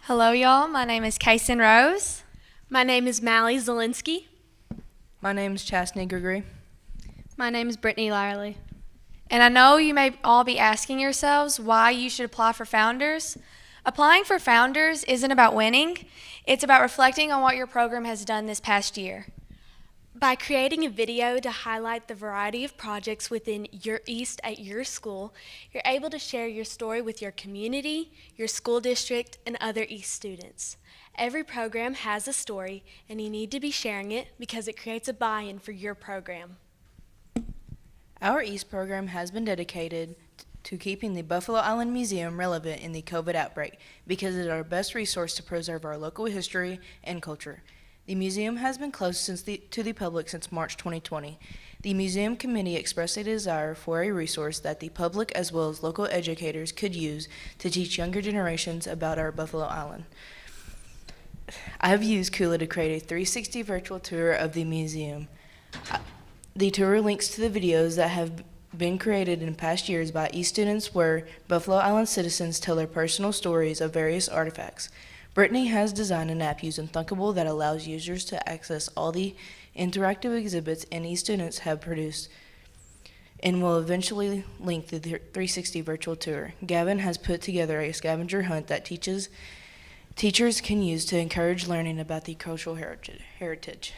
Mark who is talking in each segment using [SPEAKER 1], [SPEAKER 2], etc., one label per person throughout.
[SPEAKER 1] Hello, y'all. My name is Kaysen Rose.
[SPEAKER 2] My name is Mallory Zielinski.
[SPEAKER 3] My name is Chastney Gregory.
[SPEAKER 4] My name is Brittany Lyerly.
[SPEAKER 1] And I know you may all be asking yourselves why you should apply for Founders. Applying for Founders isn't about winning. It's about reflecting on what your program has done this past year.
[SPEAKER 2] By creating a video to highlight the variety of projects within your EAST at your school, you're able to share your story with your community, your school district, and other EAST students. Every program has a story, and you need to be sharing it because it creates a buy-in for your program.
[SPEAKER 3] Our EAST program has been dedicated to keeping the Buffalo Island Museum relevant in the COVID outbreak because it is our best resource to preserve our local history and culture. The museum has been closed to the public since March 2020. The museum committee expressed a desire for a resource that the public as well as local educators could use to teach younger generations about our Buffalo Island. I have used Kula to create a 360 virtual tour of the museum. The tour links to the videos that have been created in past years by EAST students where Buffalo Island citizens tell their personal stories of various artifacts. Brittany has designed an app using Thunkable that allows users to access all the interactive exhibits EAST students have produced and will eventually link the 360 virtual tour. Gavin has put together a scavenger hunt that teachers can use to encourage learning about the cultural heritage.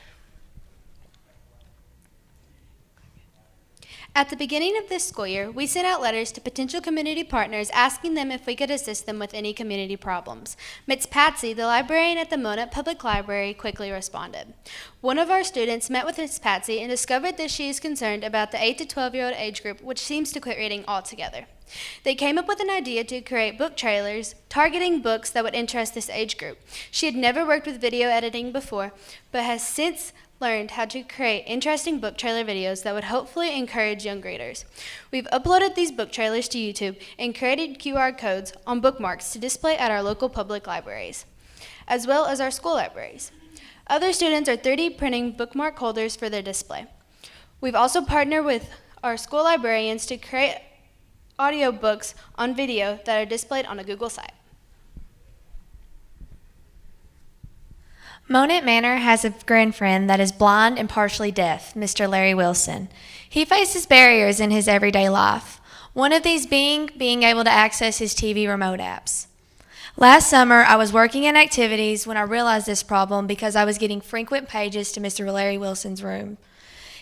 [SPEAKER 4] At the beginning of this school year, we sent out letters to potential community partners asking them if we could assist them with any community problems. Ms. Patsy, the librarian at the Monett Public Library, quickly responded. One of our students met with Ms. Patsy and discovered that she is concerned about the 8 to 12-year-old age group, which seems to quit reading altogether. They came up with an idea to create book trailers targeting books that would interest this age group. She had never worked with video editing before, but has since learned how to create interesting book trailer videos that would hopefully encourage young readers. We've uploaded these book trailers to YouTube and created QR codes on bookmarks to display at our local public libraries, as well as our school libraries. Other students are 3D printing bookmark holders for their display. We've also partnered with our school librarians to create audiobooks on video that are displayed on a Google site.
[SPEAKER 1] Monett Manor has a grandfriend that is blind and partially deaf, Mr. Larry Wilson. He faces barriers in his everyday life, one of these being able to access his TV remote apps. Last summer, I was working in activities when I realized this problem because I was getting frequent pages to Mr. Larry Wilson's room.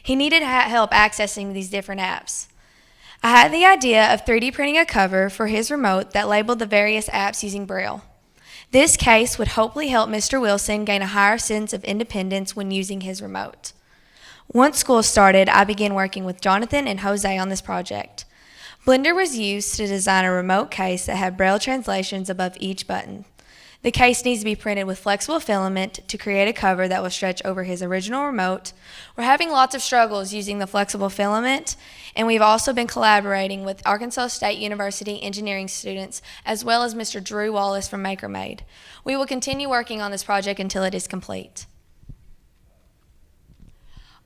[SPEAKER 1] He needed help accessing these different apps. I had the idea of 3D printing a cover for his remote that labeled the various apps using Braille. This case would hopefully help Mr. Wilson gain a higher sense of independence when using his remote. Once school started, I began working with Jonathan and Jose on this project. Blender was used to design a remote case that had Braille translations above each button. The case needs to be printed with flexible filament to create a cover that will stretch over his original remote. We're having lots of struggles using the flexible filament, and we've also been collaborating with Arkansas State University engineering students, as well as Mr. Drew Wallace from MakerMade. We will continue working on this project until it is complete.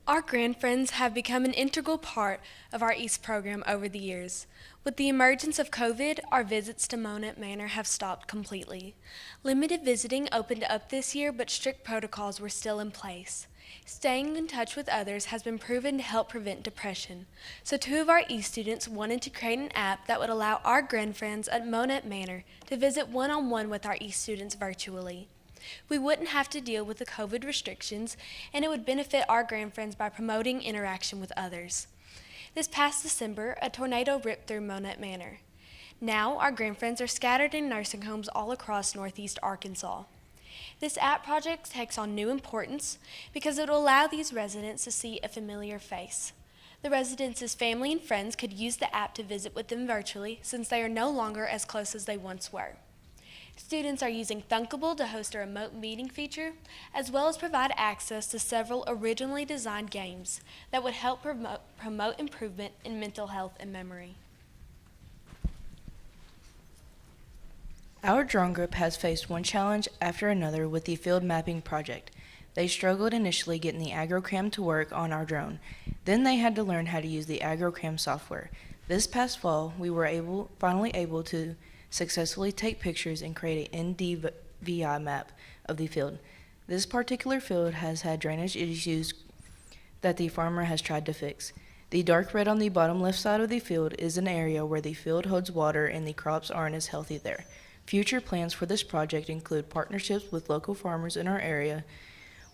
[SPEAKER 2] Our grandfriends have become an integral part of our EAST program over the years. With the emergence of COVID, our visits to Monett Manor have stopped completely. Limited visiting opened up this year, but strict protocols were still in place. Staying in touch with others has been proven to help prevent depression. So 2 of our EAST students wanted to create an app that would allow our grandfriends at Monett Manor to visit one-on-one with our EAST students virtually. We wouldn't have to deal with the COVID restrictions, and it would benefit our grandfriends by promoting interaction with others. This past December, a tornado ripped through Monett Manor. Now, our grandfriends are scattered in nursing homes all across northeast Arkansas. This app project takes on new importance because it will allow these residents to see a familiar face. The residents' family and friends could use the app to visit with them virtually since they are no longer as close as they once were. Students are using Thunkable to host a remote meeting feature, as well as provide access to several originally designed games that would help promote improvement in mental health and memory.
[SPEAKER 3] Our drone group has faced one challenge after another with the field mapping project. They struggled initially getting the AgroCam to work on our drone. Then they had to learn how to use the AgroCam software. This past fall, we were finally able to successfully take pictures and create an VI map of the field. This particular field has had drainage issues that the farmer has tried to fix. The dark red on the bottom left side of the field is an area where the field holds water and the crops aren't as healthy there. Future plans for this project include partnerships with local farmers in our area.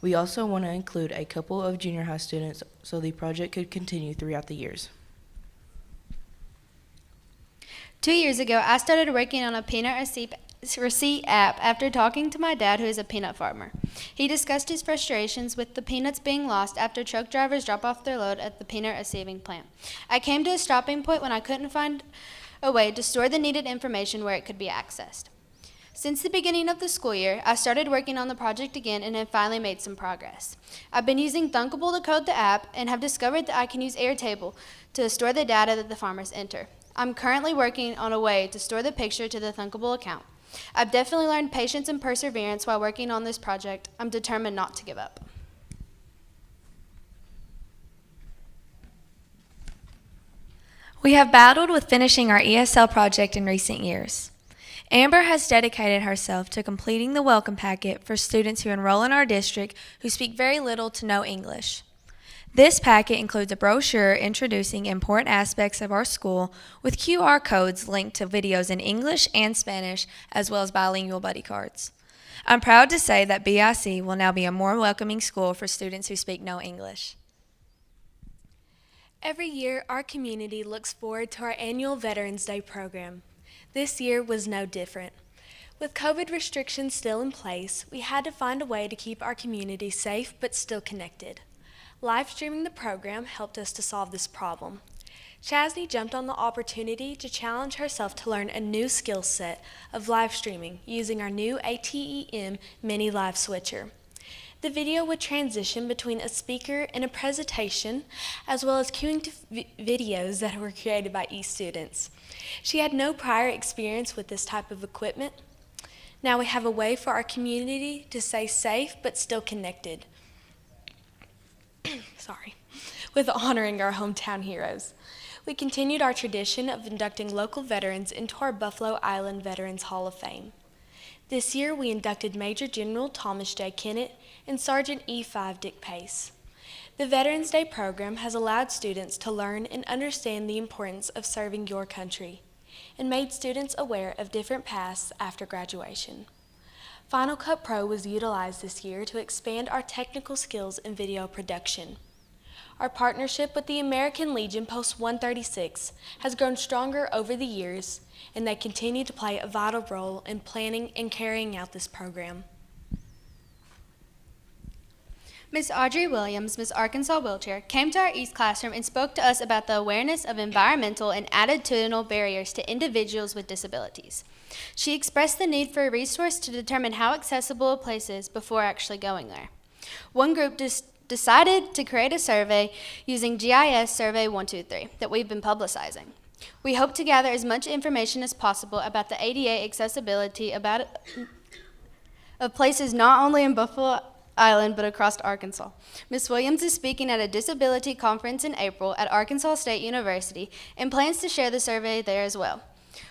[SPEAKER 3] We also want to include a couple of junior high students so the project could continue throughout the years.
[SPEAKER 4] 2 years ago, I started working on a peanut receipt app after talking to my dad, who is a peanut farmer. He discussed his frustrations with the peanuts being lost after truck drivers drop off their load at the peanut receiving plant. I came to a stopping point when I couldn't find a way to store the needed information where it could be accessed. Since the beginning of the school year, I started working on the project again and have finally made some progress. I've been using Thunkable to code the app and have discovered that I can use Airtable to store the data that the farmers enter. I'm currently working on a way to store the picture to the Thunkable account. I've definitely learned patience and perseverance while working on this project. I'm determined not to give up.
[SPEAKER 1] We have battled with finishing our ESL project in recent years. Amber has dedicated herself to completing the welcome packet for students who enroll in our district who speak very little to no English. This packet includes a brochure introducing important aspects of our school with QR codes linked to videos in English and Spanish, as well as bilingual buddy cards. I'm proud to say that BIC will now be a more welcoming school for students who speak no English.
[SPEAKER 2] Every year, our community looks forward to our annual Veterans Day program. This year was no different. With COVID restrictions still in place, we had to find a way to keep our community safe but still connected. Live streaming the program helped us to solve this problem. Chasney jumped on the opportunity to challenge herself to learn a new skill set of live streaming using our new ATEM Mini Live Switcher. The video would transition between a speaker and a presentation, as well as cueing to videos that were created by students. She had no prior experience with this type of equipment. Now we have a way for our community to stay safe but still connected. With honoring our hometown heroes. We continued our tradition of inducting local veterans into our Buffalo Island Veterans Hall of Fame. This year, we inducted Major General Thomas J. Kennett and Sergeant E5 Dick Pace. The Veterans Day program has allowed students to learn and understand the importance of serving your country and made students aware of different paths after graduation. Final Cut Pro was utilized this year to expand our technical skills in video production. Our partnership with the American Legion Post 136 has grown stronger over the years, and they continue to play a vital role in planning and carrying out this program.
[SPEAKER 4] Ms. Audrey Williams, Ms. Arkansas Wheelchair, came to our East classroom and spoke to us about the awareness of environmental and attitudinal barriers to individuals with disabilities. She expressed the need for a resource to determine how accessible a place is before actually going there. One group decided to create a survey using GIS Survey 123 that we've been publicizing. We hope to gather as much information as possible about the ADA accessibility of places not only in Buffalo Island but across Arkansas. Ms. Williams is speaking at a disability conference in April at Arkansas State University and plans to share the survey there as well.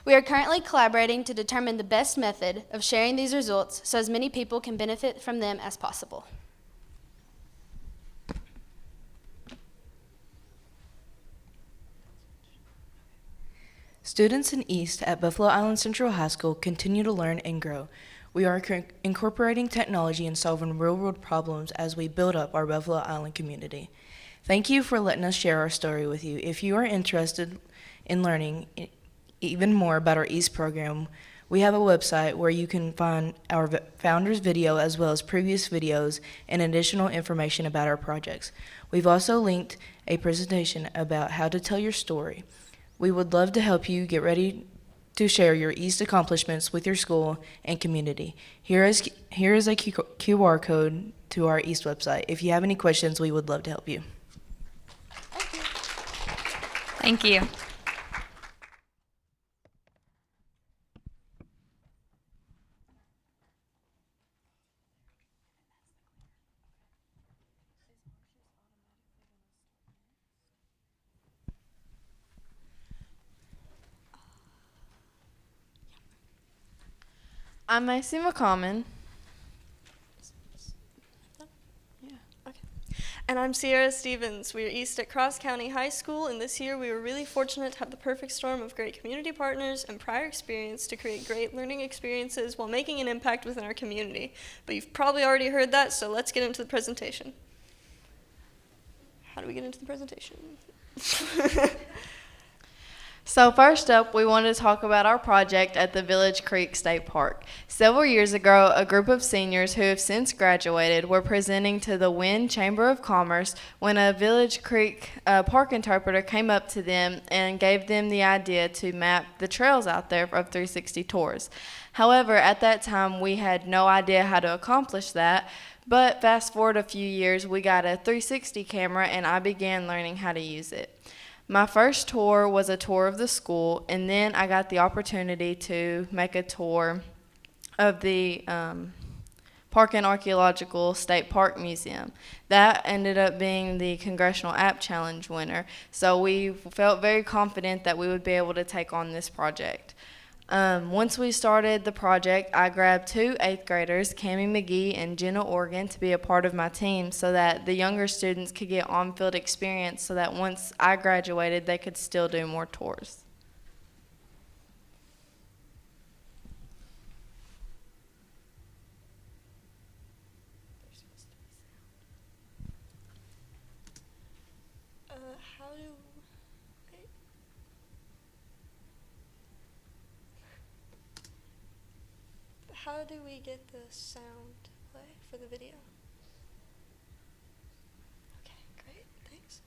[SPEAKER 4] We are currently collaborating to determine the best method of sharing these results so as many people can benefit from them as possible.
[SPEAKER 3] Students in East at Buffalo Island Central High School continue to learn and grow. We are incorporating technology and solving real-world problems as we build up our Buffalo Island community. Thank you for letting us share our story with you. If you are interested in learning even more about our East program, we have a website where you can find our founder's video as well as previous videos and additional information about our projects. We've also linked a presentation about how to tell your story. We would love to help you get ready to share your East accomplishments with your school and community. Here is a QR code to our East website. If you have any questions, we would love to help you.
[SPEAKER 1] Thank you.
[SPEAKER 5] I'm Macy McCommon. And I'm Sierra Stevens. We are East at Cross County High School, and this year we were really fortunate to have the perfect storm of great community partners and prior experience to create great learning experiences while making an impact within our community. But you've probably already heard that, so let's get into the presentation. How do we get into the presentation?
[SPEAKER 6] So first up, we want to talk about our project at the Village Creek State Park. Several years ago, a group of seniors who have since graduated were presenting to the Wynn Chamber of Commerce when a Village Creek park interpreter came up to them and gave them the idea to map the trails out there of 360 tours. However, at that time, we had no idea how to accomplish that, but fast forward a few years, we got a 360 camera and I began learning how to use it. My first tour was a tour of the school, and then I got the opportunity to make a tour of the Park and Archaeological State Park Museum. That ended up being the Congressional App Challenge winner, so we felt very confident that we would be able to take on this project. Once we started the project, I grabbed 2 8th graders, Cammie McGee and Jenna Organ, to be a part of my team so that the younger students could get on-field experience so that once I graduated, they could still do more tours.
[SPEAKER 5] How do we get the sound to play for the video? Okay, great, thanks.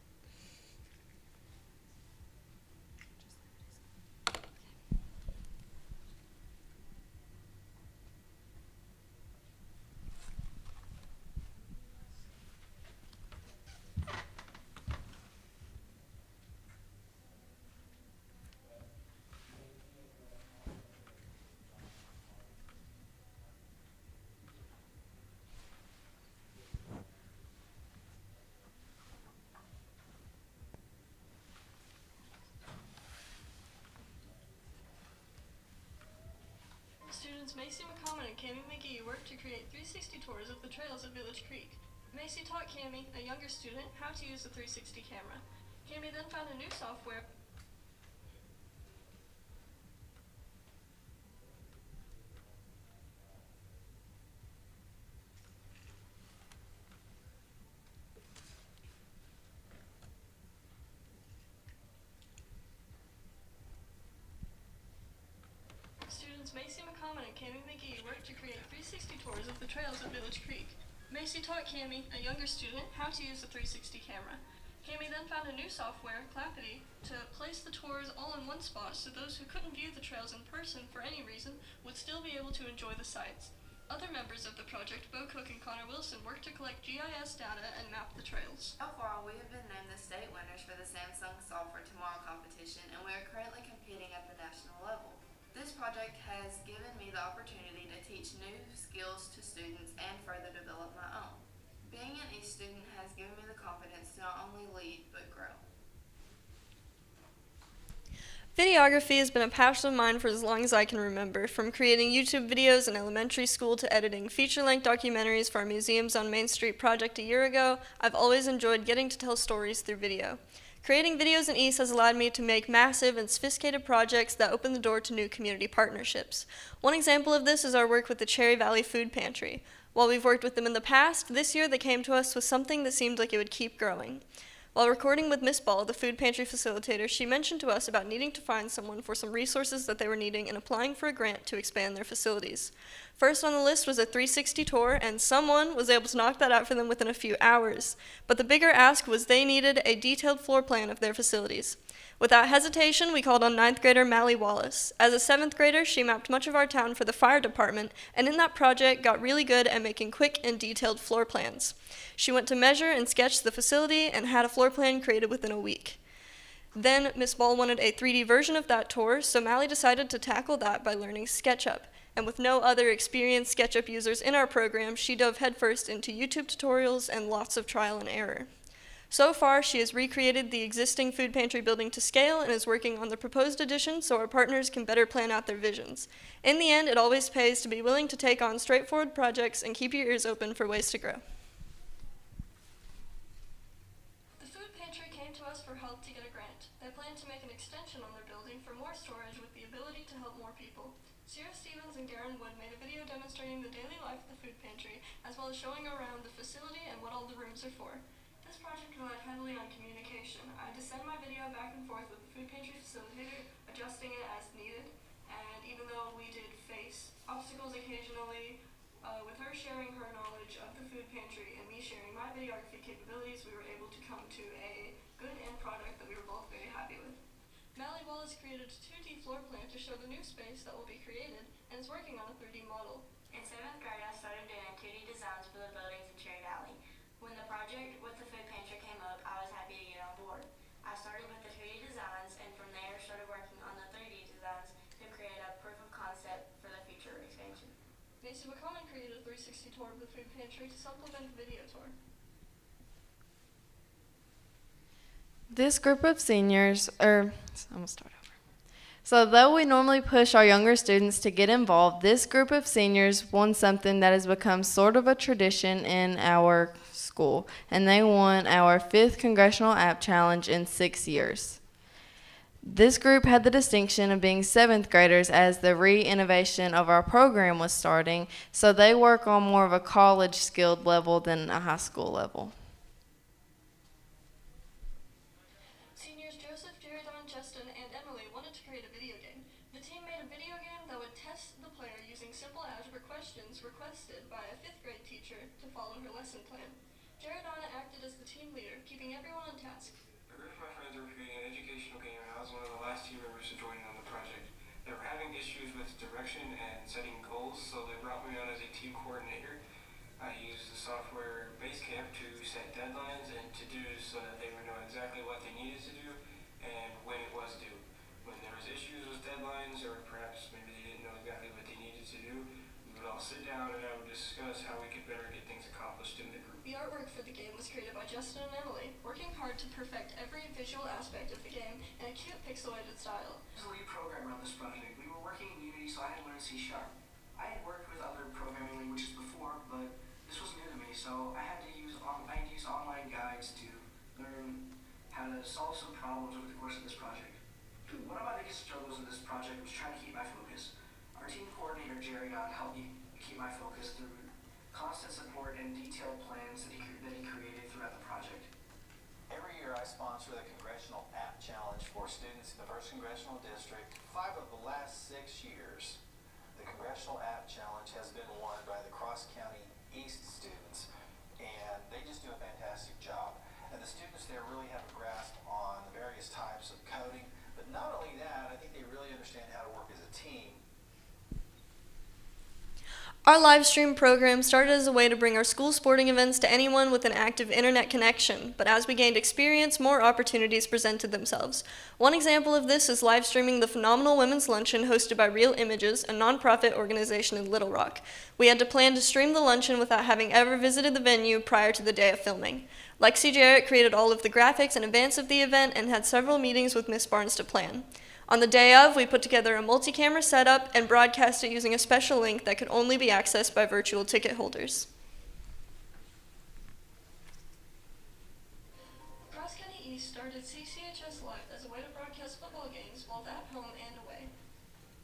[SPEAKER 5] Students Macy McCommon and Cammie McGee worked to create 360 tours of the trails of Village Creek. Macy taught Cammie, a younger student, how to use the 360 camera. Cammie then found a new software. Students Macy McCommon and Cammie McGee worked to create 360 tours of the trails of Village Creek. Macy taught Cammie, a younger student, how to use the 360 camera. Cammie then found a new software, Clappity, to place the tours all in one spot so those who couldn't view the trails in person for any reason would still be able to enjoy the sights. Other members of the project, Bo Cook and Connor Wilson, worked to collect GIS data and map the trails.
[SPEAKER 7] Overall, we have been named the state winners for the Samsung Software Tomorrow competition, and we are currently competing at the national level. This project has given me the opportunity to teach new skills to students and further develop my own. Being an East student has given me the confidence to not only lead, but grow.
[SPEAKER 5] Videography has been a passion of mine for as long as I can remember, from creating YouTube videos in elementary school to editing feature-length documentaries for our Museums on Main Street project a year ago. I've always enjoyed getting to tell stories through video. Creating videos in East has allowed me to make massive and sophisticated projects that open the door to new community partnerships. One example of this is our work with the Cherry Valley Food Pantry. While we've worked with them in the past, this year they came to us with something that seemed like it would keep growing. While recording with Miss Ball, the food pantry facilitator, she mentioned to us about needing to find someone for some resources that they were needing and applying for a grant to expand their facilities. First on the list was a 360 tour, and someone was able to knock that out for them within a few hours. But the bigger ask was they needed a detailed floor plan of their facilities. Without hesitation, we called on 9th grader Mallory Wallace. As a 7th grader, she mapped much of our town for the fire department, and in that project got really good at making quick and detailed floor plans. She went to measure and sketch the facility and had a floor plan created within a week. Then Miss Ball wanted a 3D version of that tour, so Mallory decided to tackle that by learning SketchUp. And with no other experienced SketchUp users in our program, she dove headfirst into YouTube tutorials and lots of trial and error. So far, she has recreated the existing food pantry building to scale and is working on the proposed addition so our partners can better plan out their visions. In the end, it always pays to be willing to take on straightforward projects and keep your ears open for ways to grow. to us for help to get a grant. They plan to make an extension on their building for more storage with the ability to help more people. Sierra Stevens and Garen Wood made a video demonstrating the daily life of the food pantry, as well as showing around the facility and what all the rooms are for. This project relied heavily on communication. I had to send my video back and forth with the food pantry facilitator, adjusting it as needed, and even though we did face obstacles occasionally, with her sharing her knowledge of the food pantry and me sharing my videography capabilities, we were able to come to a good end product that we were both very happy with. Mallory Wallace created a 2D floor plan to show the new space that will be created and is working on a 3D model.
[SPEAKER 8] In 7th grade, I started doing 2D designs for the buildings in Cherry Valley. When the project with the food pantry came up, I was happy to get on board. I started with the 2D designs and from there started working on the 3D designs to create a proof of concept for the future expansion.
[SPEAKER 5] Macy McCommon created a 360 tour of the food pantry to supplement the video tour.
[SPEAKER 6] This group of seniors, I'm gonna start over. So though we normally push our younger students to get involved, this group of seniors won something that has become sort of a tradition in our school, and they won our 5th Congressional App Challenge in 6 years. This group had the distinction of being 7th graders as the re-innovation of our program was starting, so they work on more of a college skilled level than a high school level.
[SPEAKER 5] Seniors Joseph, Jared, Justin, and Emily wanted to create a video game. The team made a video game that would test the player using simple algebra questions requested by a 5th grade teacher to follow her lesson plan. Jared acted as the team leader, keeping everyone on task.
[SPEAKER 9] A group of my friends were creating an educational game, and I was one of the last team members to join in on the project. They were having issues with direction and setting goals, so they brought me on as a team coordinator. I used the software Basecamp to set deadlines and to-dos so that they would know exactly what they needed to do and when it was due. When there was issues with deadlines, or perhaps maybe they didn't know exactly what they needed to do, we would all sit down and I would discuss how we could better get things accomplished in the group.
[SPEAKER 5] The artwork for the game was created by Justin and Emily, working hard to perfect every visual aspect of the game in a cute pixelated style.
[SPEAKER 10] As the lead programmer on this project, we were working in Unity, so I had to learn C#. I had worked with other programming languages before, but this was new to me, so I had to use online guides to learn how to solve some problems over the course of this project. One of my biggest struggles with this project was trying to keep my focus. Our team coordinator, Jerry, helped me keep my focus through constant support and detailed plans that he created throughout the project.
[SPEAKER 11] Every year I sponsor the Congressional App Challenge for students in the 1st Congressional District. 5 of the last 6 years, the Congressional App Challenge has been won by the Cross County East students, and they just do a fantastic job. And the students there really have a grasp on the various types of coding, but not only that, I think they really understand how to work as a team.
[SPEAKER 5] Our live stream program started as a way to bring our school sporting events to anyone with an active internet connection, but as we gained experience, more opportunities presented themselves. One example of this is live streaming the Phenomenal Women's Luncheon hosted by Real Images, a nonprofit organization in Little Rock. We had to plan to stream the luncheon without having ever visited the venue prior to the day of filming. Lexi Jarrett created all of the graphics in advance of the event and had several meetings with Miss Barnes to plan. On the day of, we put together a multi-camera setup and broadcast it using a special link that could only be accessed by virtual ticket holders. Cross County East started CCHS Live as a way to broadcast football games both at home and away.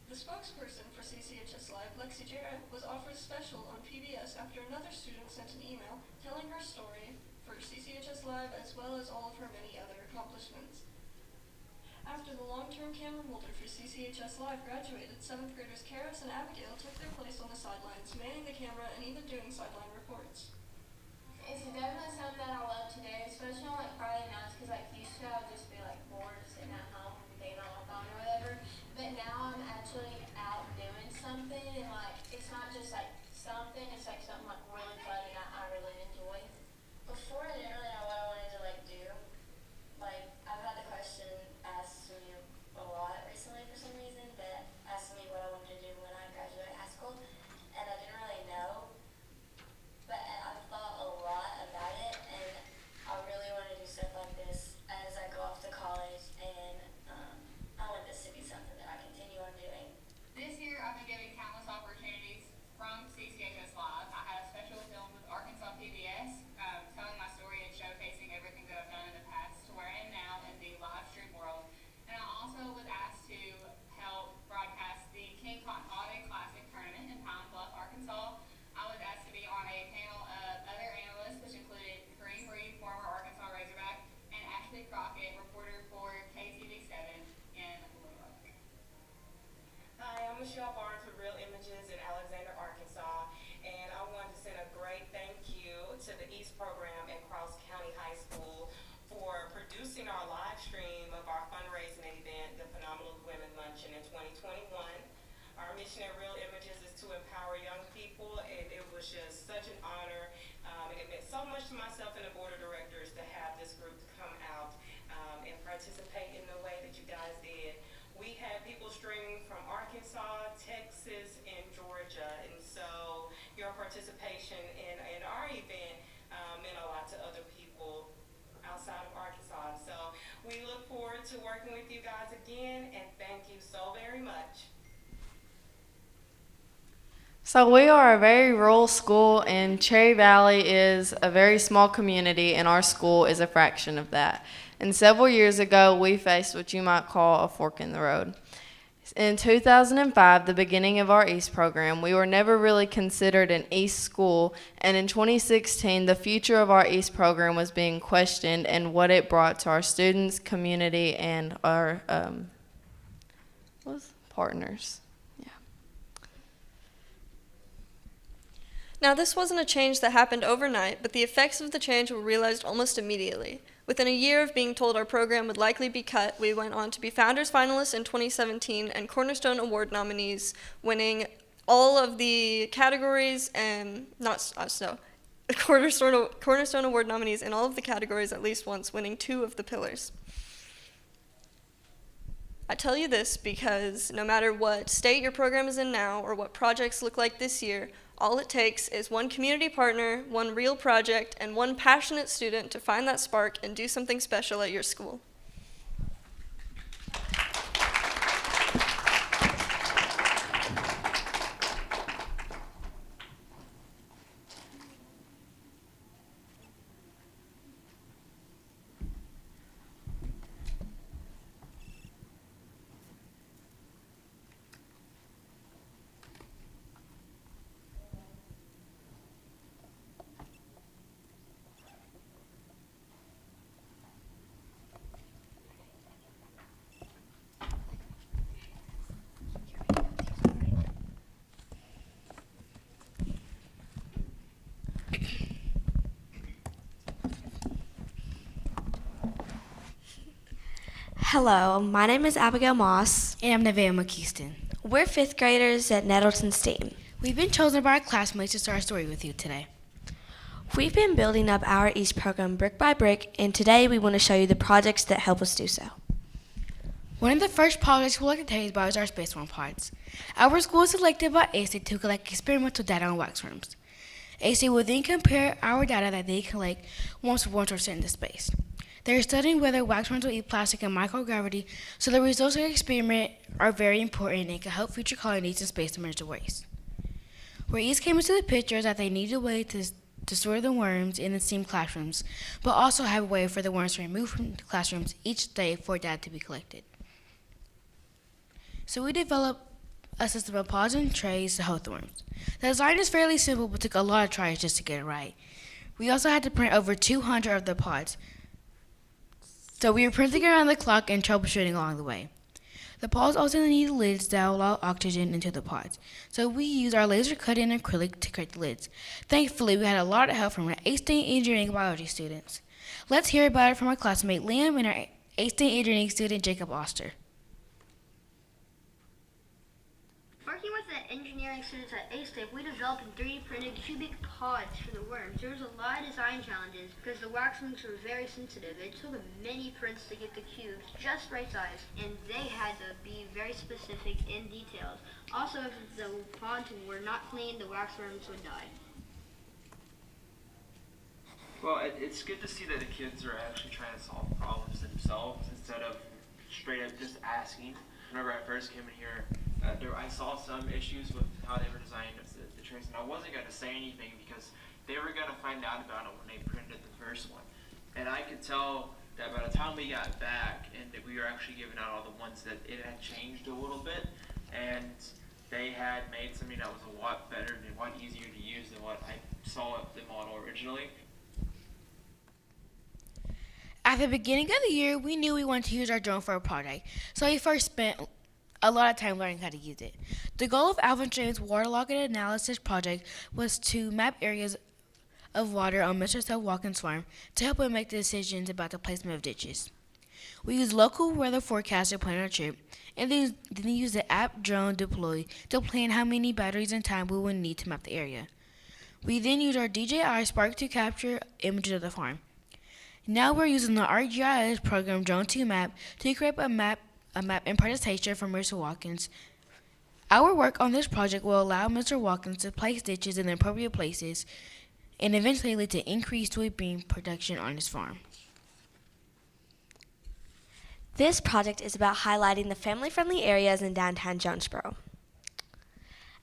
[SPEAKER 5] The spokesperson for CCHS Live, Lexi Jarrett, was offered special on PBS after another student sent an email telling her story for CCHS Live as well as all of her many other accomplishments. After the long-term camera holder for CCHS Live graduated, 7th graders Karis and Abigail took their place on the sidelines, manning the camera and even doing sideline reports.
[SPEAKER 7] It's definitely something that I love to do, especially on Friday nights, because used to I would just be bored sitting at home being on my phone or whatever. But now I'm actually out doing something, and it's not just something, it's something really fun and I really enjoy. Before I didn't really know what I wanted to do. I've had the question asked to me a lot recently for some reason, that asked me what I wanted to do when I graduate high school, and I didn't really know, but I've thought a lot about it, and I really want to do stuff like this as
[SPEAKER 12] Crockett, reporter for KTV7 in Little Rock.
[SPEAKER 13] Hi, I'm Michelle Barnes with Real Images in Alexander, Arkansas, and I wanted to send a great thank you to the EAST program at Cross County High School for producing our live stream of our fundraising event, the Phenomenal Women Luncheon in 2021. Our mission at Real Images is to empower young people, and it was just such an honor. And it meant so much to myself and the board of directors to have this group to come out and participate in the way that you guys did. We had people streaming from Arkansas, Texas, and Georgia, and so your participation in our event meant a lot to other people outside of Arkansas. And so we look forward to working with you guys again, and thank you so very much.
[SPEAKER 6] So we are a very rural school, and Cherry Valley is a very small community, and our school is a fraction of that. And several years ago, we faced what you might call a fork in the road. In 2005, the beginning of our EAST program, we were never really considered an EAST school, and in 2016, the future of our EAST program was being questioned and what it brought to our students, community, and our partners.
[SPEAKER 5] Now, this wasn't a change that happened overnight, but the effects of the change were realized almost immediately. Within a year of being told our program would likely be cut, we went on to be Founders Finalists in 2017 and Cornerstone Award nominees, winning all of the categories and Cornerstone Award nominees in all of the categories at least once, winning 2 of the pillars. I tell you this because no matter what state your program is in now or what projects look like this year, all it takes is one community partner, one real project, and one passionate student to find that spark and do something special at your school.
[SPEAKER 14] Hello, my name is Abigail Moss.
[SPEAKER 15] And I'm Nevaeh McKeeston.
[SPEAKER 14] We're 5th graders at Nettleton STEAM.
[SPEAKER 15] We've been chosen by our classmates to start a story with you today.
[SPEAKER 14] We've been building up our EAST program brick by brick, and today we want to show you the projects that help us do so.
[SPEAKER 15] One of the first projects we'd like to tell you about is our spaceworm pods. Our school was selected by EASTC to collect experimental data on waxworms. EASTC will then compare our data that they collect once worms are sent into space. They are studying whether waxworms will eat plastic in microgravity, so the results of the experiment are very important and can help future colonies in space to manage the waste. Where EAST came into the picture is that they needed a way to store the worms in the STEAM classrooms, but also have a way for the worms to be removed from the classrooms each day for data to be collected. So we developed a system of pods and trays to hold the worms. The design is fairly simple, but took a lot of tries just to get it right. We also had to print over 200 of the pods, so we were printing around the clock and troubleshooting along the way. The pods also need lids that allow oxygen into the pods, so we used our laser cut-in acrylic to create the lids. Thankfully, we had a lot of help from our EASTC engineering biology students. Let's hear about it from our classmate Liam and our EASTC engineering student Jacob Oster.
[SPEAKER 16] Working with the engineering students at EASTC, we developed 3D printed cubic pods for the worms. There was a lot of design challenges because the waxworms were very sensitive. It took many prints to get the cubes just right size, and they had to be very specific in details. Also, if the pods were not clean, the waxworms would die.
[SPEAKER 17] Well, it's good to see that the kids are actually trying to solve problems themselves instead of straight up just asking. Whenever I first came in here, I saw some issues with how they were designing the trays, and I wasn't going to say anything because they were going to find out about it when they printed the first one. And I could tell that by the time we got back and that we were actually giving out all the ones that it had changed a little bit, and they had made something that was a lot better and a lot easier to use than what I saw at the model originally.
[SPEAKER 15] At the beginning of the year, we knew we wanted to use our drone for a project, so we first spent a lot of time learning how to use it. The goal of Alvin James' waterlogging analysis project was to map areas of water on Mr. Seth Watkins' farm to help him make decisions about the placement of ditches. We used local weather forecasts to plan our trip, and then used the app Drone Deploy to plan how many batteries and time we would need to map the area. We then used our DJI Spark to capture images of the farm. Now we're using the ArcGIS program Drone 2 Map to create a map in presentation for Mr. Watkins. Our work on this project will allow Mr. Watkins to place ditches in the appropriate places and eventually lead to increased sweeping production on his farm.
[SPEAKER 14] This project is about highlighting the family-friendly areas in downtown Jonesboro.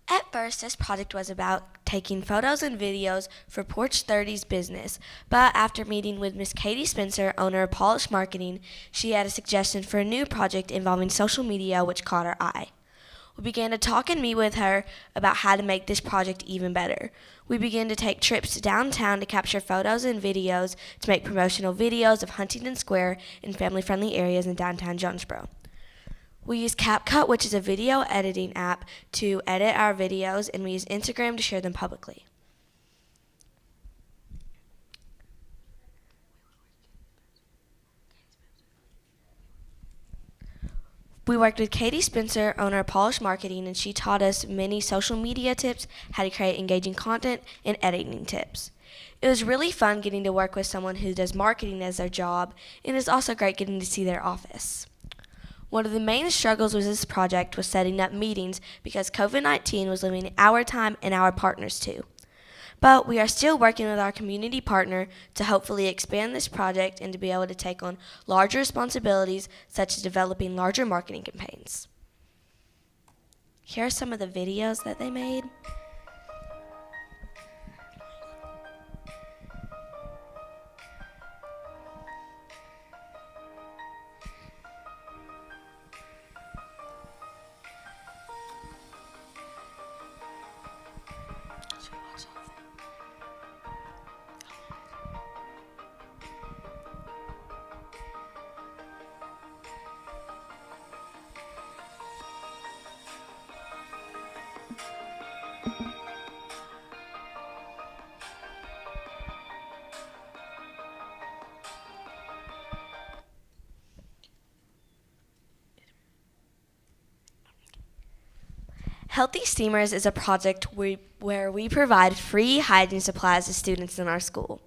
[SPEAKER 14] At first, this project was about taking photos and videos for Porch 30's business, but after meeting with Miss Katie Spencer, owner of Polish Marketing, she had a suggestion for a new project involving social media which caught our eye. We began to talk and meet with her about how to make this project even better. We began to take trips to downtown to capture photos and videos to make promotional videos of Huntington Square and family-friendly areas in downtown Jonesboro. We use CapCut, which is a video editing app, to edit our videos, and we use Instagram to share them publicly. We worked with Katie Spencer, owner of Polish Marketing, and she taught us many social media tips, how to create engaging content, and editing tips. It was really fun getting to work with someone who does marketing as their job, and it's also great getting to see their office. One of the main struggles with this project was setting up meetings because COVID-19 was limiting our time and our partners too. But we are still working with our community partner to hopefully expand this project and to be able to take on larger responsibilities such as developing larger marketing campaigns. Here are some of the videos that they made. Healthy Steamers is a project where we provide free hygiene supplies to students in our school.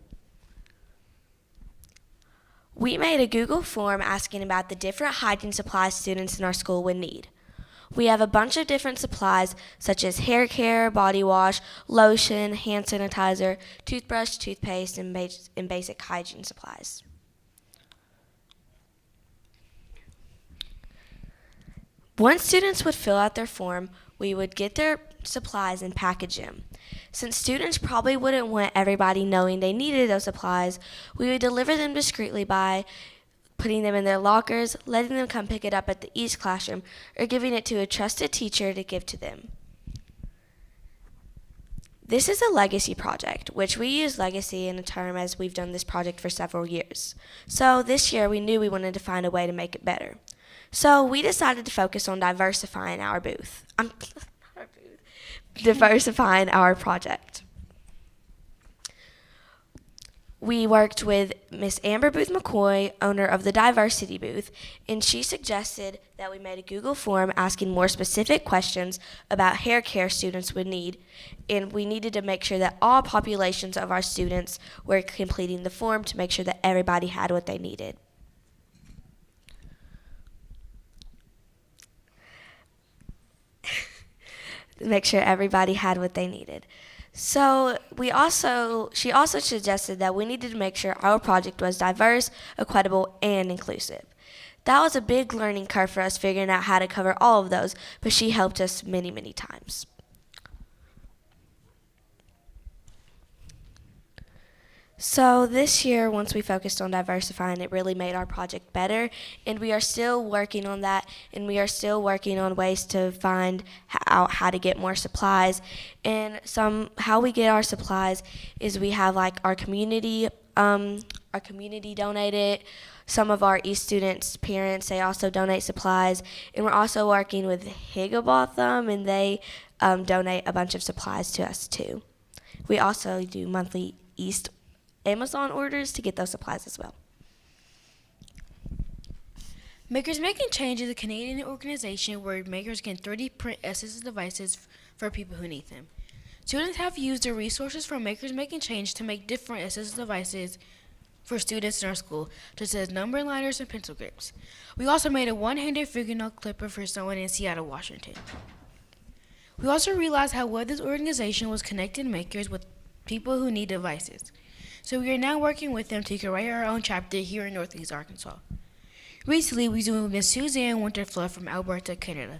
[SPEAKER 14] We made a Google form asking about the different hygiene supplies students in our school would need. We have a bunch of different supplies such as hair care, body wash, lotion, hand sanitizer, toothbrush, toothpaste, and basic hygiene supplies. Once students would fill out their form, we would get their supplies and package them. Since students probably wouldn't want everybody knowing they needed those supplies, we would deliver them discreetly by putting them in their lockers, letting them come pick it up at the East classroom, or giving it to a trusted teacher to give to them. This is a legacy project, which we use legacy in a term as we've done this project for several years. So this year we knew we wanted to find a way to make it better. So we decided to focus on diversifying our diversifying our project. We worked with Miss Amber Booth McCoy, owner of the Diversity Booth, and she suggested that we made a Google form asking more specific questions about hair care students would need, and we needed to make sure that all populations of our students were completing the form to make sure that everybody had what they needed. Make sure everybody had what they needed. So she also suggested that we needed to make sure our project was diverse, equitable, and inclusive. That was a big learning curve for us figuring out how to cover all of those, but she helped us many, many times. So this year, once we focused on diversifying, it really made our project better, and we are still working on that, and we are still working on ways to find out how to get more supplies. And how we get our supplies is we have like our community donate it some of our East students' parents. They also donate supplies, and we're also working with Higginbotham, and they donate a bunch of supplies to us too. We also do monthly East Amazon orders to get those supplies as well.
[SPEAKER 15] Makers Making Change is a Canadian organization where makers can 3D print assistive devices for people who need them. Students have used the resources from Makers Making Change to make different assistive devices for students in our school, such as number liners and pencil grips. We also made a one-handed fingernail clipper for someone in Seattle, Washington. We also realized how well this organization was connecting makers with people who need devices. So we are now working with them to create our own chapter here in Northeast Arkansas. Recently, we joined with Miss Suzanne Winterflood from Alberta, Canada.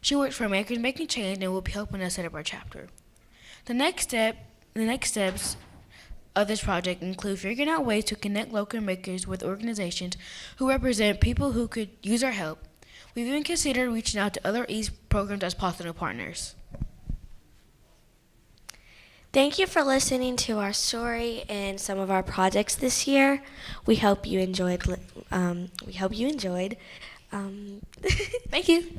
[SPEAKER 15] She works for Makers Making Change and will be helping us set up our chapter. The next steps of this project include figuring out ways to connect local makers with organizations who represent people who could use our help. We've even considered reaching out to other EAST programs as possible partners.
[SPEAKER 14] Thank you for listening to our story and some of our projects this year. We hope you enjoyed. Thank you.